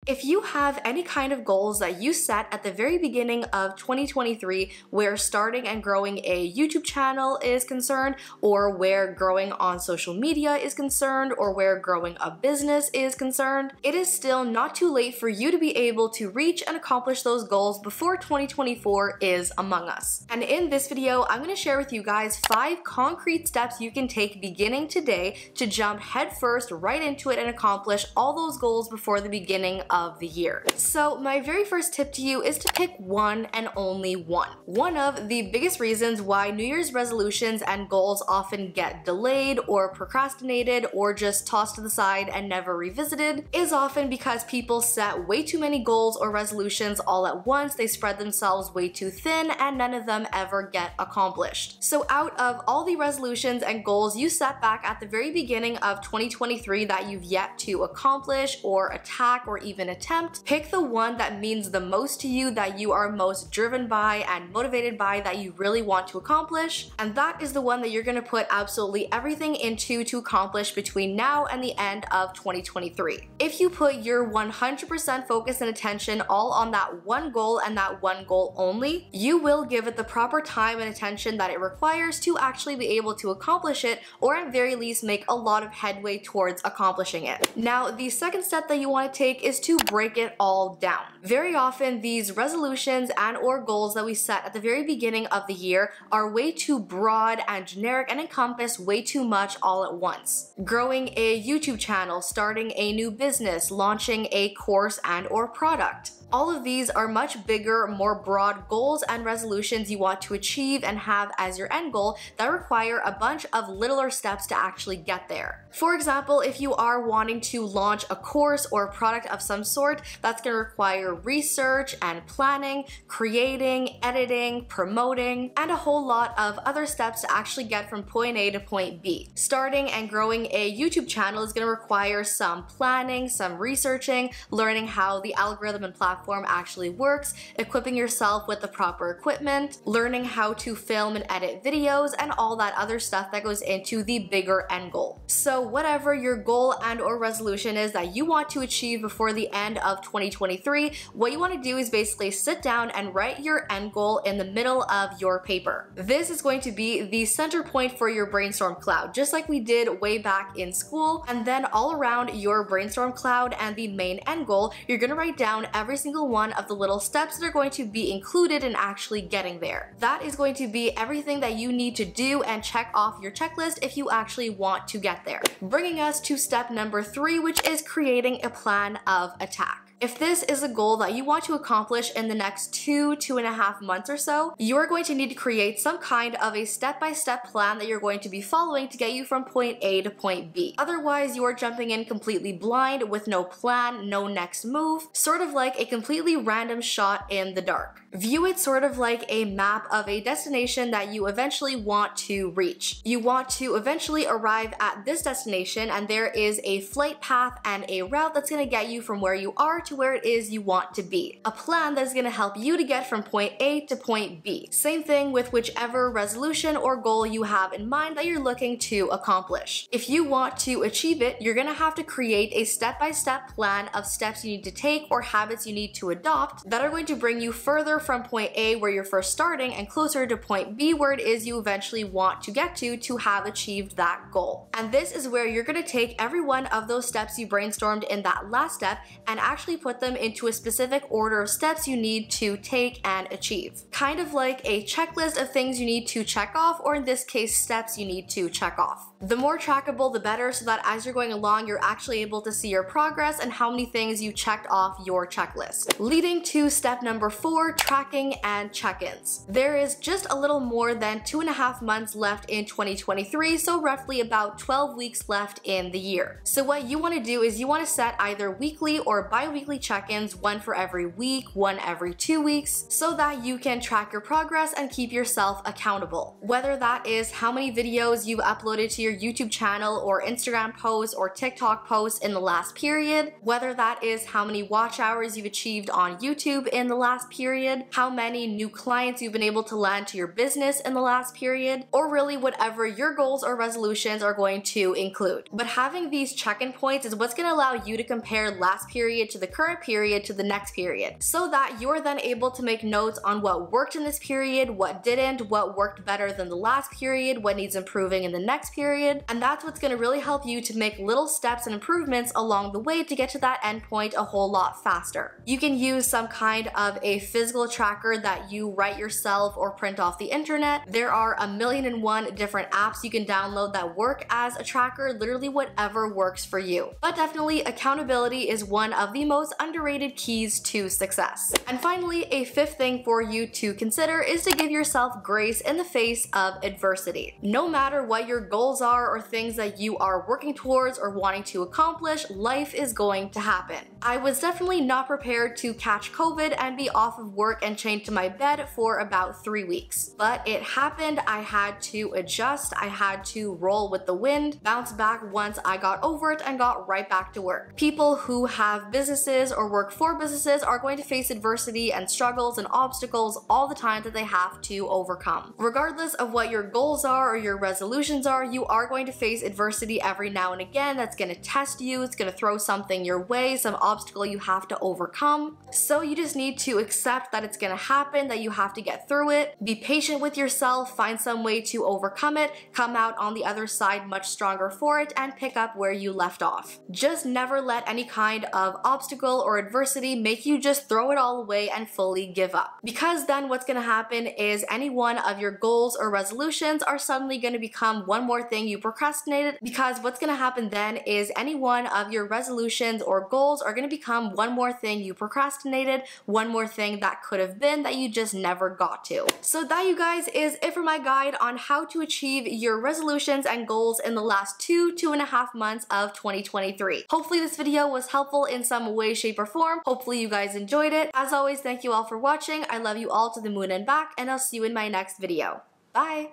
If you have any kind of goals that you set at the very beginning of 2023, where starting and growing a YouTube channel is concerned, or where growing on social media is concerned, or where growing a business is concerned, it is still not too late for you to be able to reach and accomplish those goals before 2024 is among us. And in this video, I'm going to share with you guys 5 concrete steps you can take beginning today to jump headfirst right into it and accomplish all those goals before the beginning of the year. So my very first tip to you is to pick one and only one. One of the biggest reasons why New Year's resolutions and goals often get delayed or procrastinated or just tossed to the side and never revisited is often because people set way too many goals or resolutions all at once. They spread themselves way too thin and none of them ever get accomplished. So out of all the resolutions and goals you set back at the very beginning of 2023 that you've yet to accomplish or attack or even attempt, pick the one that means the most to you, that you are most driven by and motivated by, that you really want to accomplish, and that is the one that you're going to put absolutely everything into to accomplish between now and the end of 2023. If you put your 100% focus and attention all on that one goal and that one goal only, you will give it the proper time and attention that it requires to actually be able to accomplish it, or at very least make a lot of headway towards accomplishing it. Now, the second step that you want to take is to break it all down. Very often, these resolutions and or goals that we set at the very beginning of the year are way too broad and generic and encompass way too much all at once. Growing a YouTube channel, starting a new business, launching a course and or product. All of these are much bigger, more broad goals and resolutions you want to achieve and have as your end goal that require a bunch of littler steps to actually get there. For example, if you are wanting to launch a course or a product of some sort, that's going to require research and planning, creating, editing, promoting, and a whole lot of other steps to actually get from point A to point B. Starting and growing a YouTube channel is going to require some planning, some researching, learning how the algorithm and platform actually works, equipping yourself with the proper equipment, learning how to film and edit videos, and all that other stuff that goes into the bigger end goal. So whatever your goal and or resolution is that you want to achieve before the end of 2023, what you want to do is basically sit down and write your end goal in the middle of your paper. This is going to be the center point for your brainstorm cloud, just like we did way back in school. And then all around your brainstorm cloud and the main end goal, you're going to write down every single one of the little steps that are going to be included in actually getting there. That is going to be everything that you need to do and check off your checklist if you actually want to get there. Bringing us to step number 3, which is creating a plan of attack. If this is a goal that you want to accomplish in the next 2.5 months or so, you are going to need to create some kind of a step-by-step plan that you're going to be following to get you from point A to point B. Otherwise, you are jumping in completely blind with no plan, no next move, sort of like a completely random shot in the dark. View it sort of like a map of a destination that you eventually want to reach. You want to eventually arrive at this destination, and there is a flight path and a route that's going to get you from where you are to where it is you want to be. A plan that is going to help you to get from point A to point B. Same thing with whichever resolution or goal you have in mind that you're looking to accomplish. If you want to achieve it, you're going to have to create a step-by-step plan of steps you need to take or habits you need to adopt that are going to bring you further from point A, where you're first starting, and closer to point B, where it is you eventually want to get to have achieved that goal. And this is where you're going to take every one of those steps you brainstormed in that last step and actually put them into a specific order of steps you need to take and achieve. Kind of like a checklist of things you need to check off, or in this case, steps you need to check off. The more trackable, the better, so that as you're going along, you're actually able to see your progress and how many things you checked off your checklist. Leading to step number 4, tracking and check-ins. There is just a little more than 2.5 months left in 2023, so roughly about 12 weeks left in the year. So what you want to do is you want to set either weekly or bi-weekly check-ins, one for every week, one every 2 weeks, so that you can track your progress and keep yourself accountable. Whether that is how many videos you've uploaded to your YouTube channel or Instagram posts or TikTok posts in the last period, whether that is how many watch hours you've achieved on YouTube in the last period, how many new clients you've been able to land to your business in the last period, or really whatever your goals or resolutions are going to include. But having these check-in points is what's going to allow you to compare last period to the current current period to the next period, so that you're then able to make notes on what worked in this period, what didn't, what worked better than the last period, what needs improving in the next period, and that's what's going to really help you to make little steps and improvements along the way to get to that end point a whole lot faster. You can use some kind of a physical tracker that you write yourself or print off the internet. There are 1,000,001 different apps you can download that work as a tracker, literally whatever works for you. But definitely accountability is one of the most underrated keys to success. And finally, a fifth thing for you to consider is to give yourself grace in the face of adversity. No matter what your goals are or things that you are working towards or wanting to accomplish, life is going to happen. I was definitely not prepared to catch COVID and be off of work and chained to my bed for about 3 weeks. But it happened. I had to adjust. I had to roll with the wind, bounce back once I got over it, and got right back to work. People who have businesses or work for businesses are going to face adversity and struggles and obstacles all the time that they have to overcome. Regardless of what your goals are or your resolutions are, you are going to face adversity every now and again that's going to test you. It's going to throw something your way, some obstacle you have to overcome. So you just need to accept that it's going to happen, that you have to get through it. Be patient with yourself, find some way to overcome it, come out on the other side much stronger for it, and pick up where you left off. Just never let any kind of obstacle or adversity make you just throw it all away and fully give up. Because then what's going to happen is any one of your goals or resolutions are suddenly going to become one more thing you procrastinated, because what's going to happen then is any one of your resolutions or goals are going to become one more thing you procrastinated, one more thing that could have been that you just never got to. So that, you guys, is it for my guide on how to achieve your resolutions and goals in the last 2.5 months of 2023. Hopefully this video was helpful in some way, shape, or form. Hopefully you guys enjoyed it. As always, thank you all for watching. I love you all to the moon and back, and I'll see you in my next video. Bye!